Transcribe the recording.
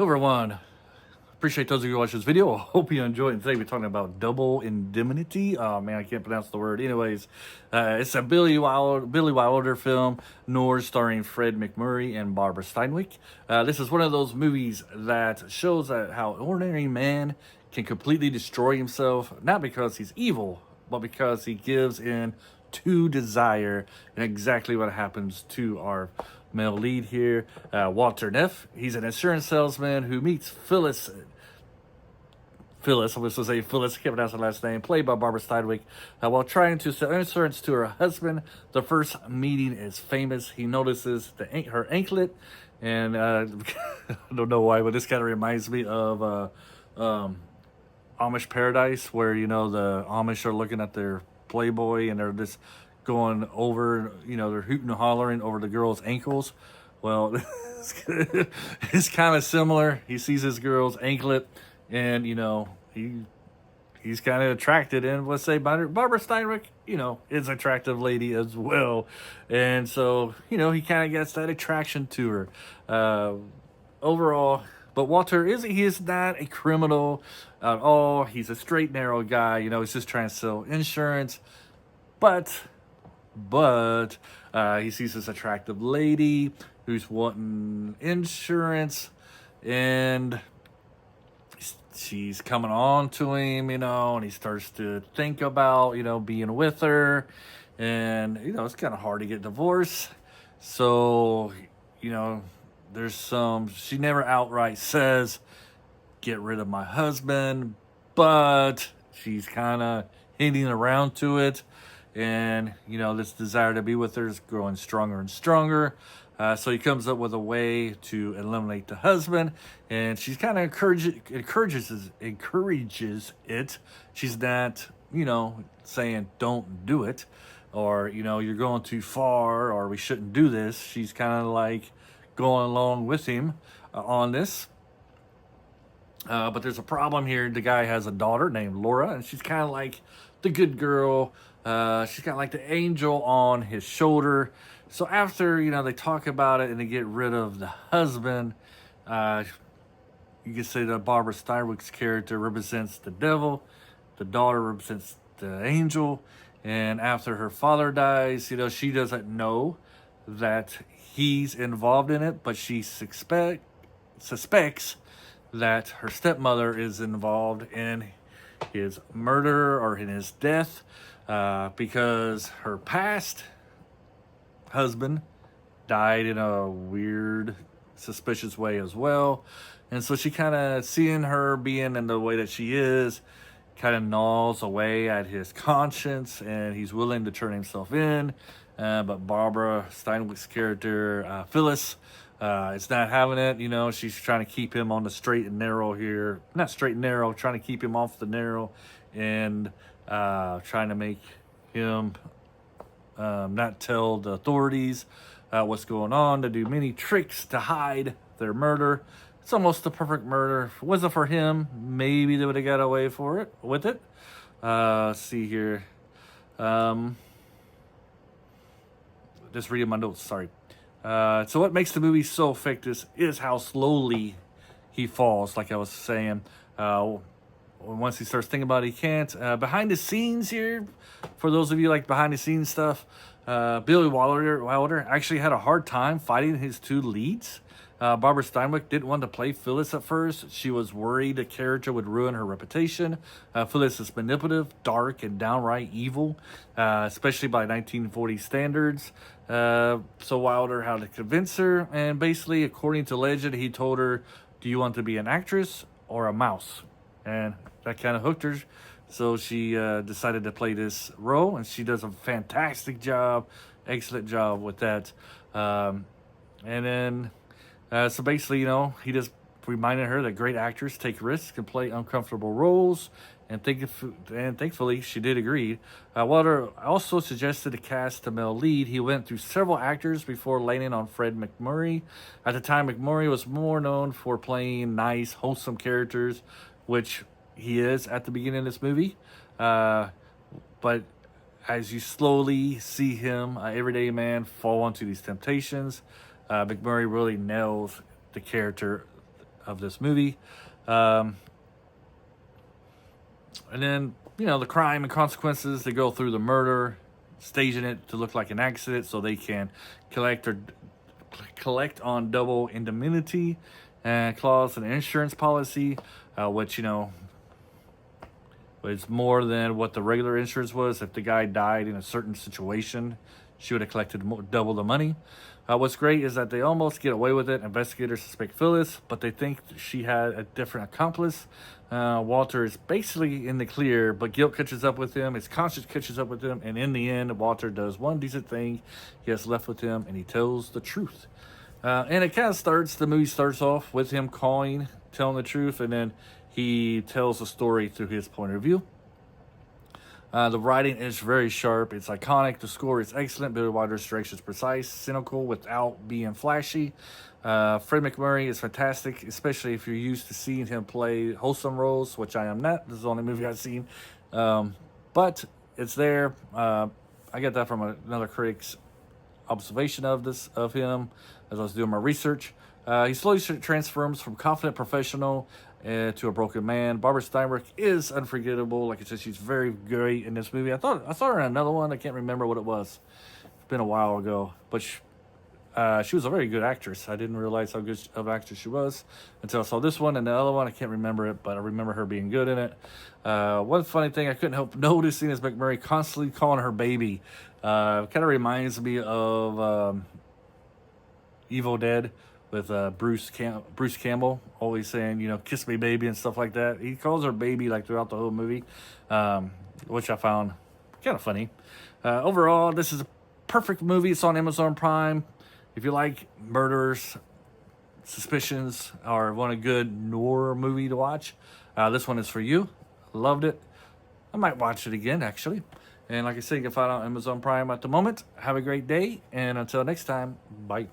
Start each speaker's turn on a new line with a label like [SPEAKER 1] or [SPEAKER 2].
[SPEAKER 1] Hello everyone, appreciate those of you who watch this video. I hope you enjoy it. And today we're talking about double indemnity. Oh man, I can't pronounce the word. Anyways, it's a Billy Wilder film, Noir, starring Fred Macmurray and Barbara Stanwyck. This is one of those movies that shows that how an ordinary man can completely destroy himself, not because he's evil, but because he gives in to desire, and exactly what happens to our male lead here, Walter Neff. He's an insurance salesman who meets Phyllis, I was supposed to say Phyllis, I can't pronounce her last name, played by Barbara Stanwyck, while trying to sell insurance to her husband. The first meeting is famous. He notices her anklet, and I don't know why, but this kind of reminds me of Amish Paradise, where, you know, the Amish are looking at their Playboy and they're just going over, you know, they're hooting and hollering over the girl's ankles. Well, it's kind of similar. He sees his girl's anklet, and, you know, he's kind of attracted, and let's say Barbara Stanwyck, you know, is an attractive lady as well, and so, you know, he kind of gets that attraction to her overall. But Walter he is not a criminal at all. He's a straight, narrow guy. You know, he's just trying to sell insurance. But he sees this attractive lady who's wanting insurance, and she's coming on to him, you know, and he starts to think about, you know, being with her. And, you know, it's kind of hard to get divorced. So, you know, she never outright says, get rid of my husband, but she's kind of hinting around to it. And, you know, this desire to be with her is growing stronger and stronger. So he comes up with a way to eliminate the husband, and she's kind of encourages it. She's not, you know, saying don't do it, or, you know, you're going too far, or we shouldn't do this. She's kind of like going along with him on this. But there's a problem here. The guy has a daughter named Laura, and she's kind of like the good girl. She's kind of like the angel on his shoulder. So after, you know, they talk about it and they get rid of the husband, you can say that Barbara Stanwyck's character represents the devil, the daughter represents the angel, and after her father dies, you know, she doesn't know that he's involved in it, but she suspects that her stepmother is involved in his murder or in his death, because her past husband died in a weird, suspicious way as well. And so she kind of, seeing her being in the way that she is, kind of gnaws away at his conscience, and he's willing to turn himself in. But Barbara Stanwyck's character, Phyllis, is not having it. You know, she's trying to keep him on the straight and narrow here. Not straight and narrow, trying to keep him off the narrow, and trying to make him not tell the authorities what's going on, to do many tricks to hide their murder. It's almost the perfect murder. If it wasn't for him, maybe they would have got away with it. Let's see here. Just reading my notes, sorry. So what makes the movie so effective is how slowly he falls, like I was saying. Once he starts thinking about it, he can't. Behind the scenes here, for those of you like behind the scenes stuff, Billy Wilder actually had a hard time fighting his two leads. Barbara Stanwyck didn't want to play Phyllis at first. She was worried the character would ruin her reputation. Phyllis is manipulative, dark, and downright evil, especially by 1940 standards. So Wilder had to convince her, and basically, according to legend, he told her, do you want to be an actress or a mouse? And that kind of hooked her. So she decided to play this role, and she does a fantastic job, excellent job with that. And then, so basically, you know, he just reminded her that great actors take risks and play uncomfortable roles, and thankfully she did agree. Wilder also suggested to cast a male lead. He went through several actors before landing on Fred Macmurray. At the time, Macmurray was more known for playing nice, wholesome characters, which he is at the beginning of this movie. But as you slowly see him, everyday man, fall into these temptations, Macmurray really nails the character of this movie. And then, you know, the crime and consequences. They go through the murder, staging it to look like an accident so they can collect on double indemnity clause in an insurance policy, which, you know, was more than what the regular insurance was. If the guy died in a certain situation, she would have collected double the money. What's great is that they almost get away with it. Investigators suspect Phyllis, but they think she had a different accomplice. Walter is basically in the clear, but guilt catches up with him. His conscience catches up with him. And in the end, Walter does one decent thing. He has left with him, and he tells the truth. And it kind of the movie starts off with him telling the truth, and then he tells the story through his point of view. The writing is very sharp. It's iconic. The score is excellent. Billy Wilder's direction is precise, cynical without being flashy. Freddie Macmurray is fantastic, especially if you're used to seeing him play wholesome roles, which I am not. This is the only movie I've seen. But it's there. I got that from another critic's observation of him as I was doing my research. He slowly transforms from confident professional to a broken man. Barbara Stanwyck is unforgettable. Like I said, she's very great in this movie. I saw her in another one. I can't remember what it was. It's been a while ago, but she was a very good actress. I didn't realize how good of an actress she was until I saw this one and the other one. I can't remember it, but I remember her being good in it. One funny thing I couldn't help noticing is Macmurray constantly calling her baby. Kind of reminds me of Evil Dead with Bruce Campbell, always saying, you know, kiss me baby and stuff like that. He calls her baby like throughout the whole movie, which I found kind of funny. Overall, this is a perfect movie. It's on Amazon Prime. If you like murders, suspicions, or want a good noir movie to watch, this one is for you. Loved it. I might watch it again, actually. And like I said, you can find it on Amazon Prime at the moment. Have a great day, and until next time, bye.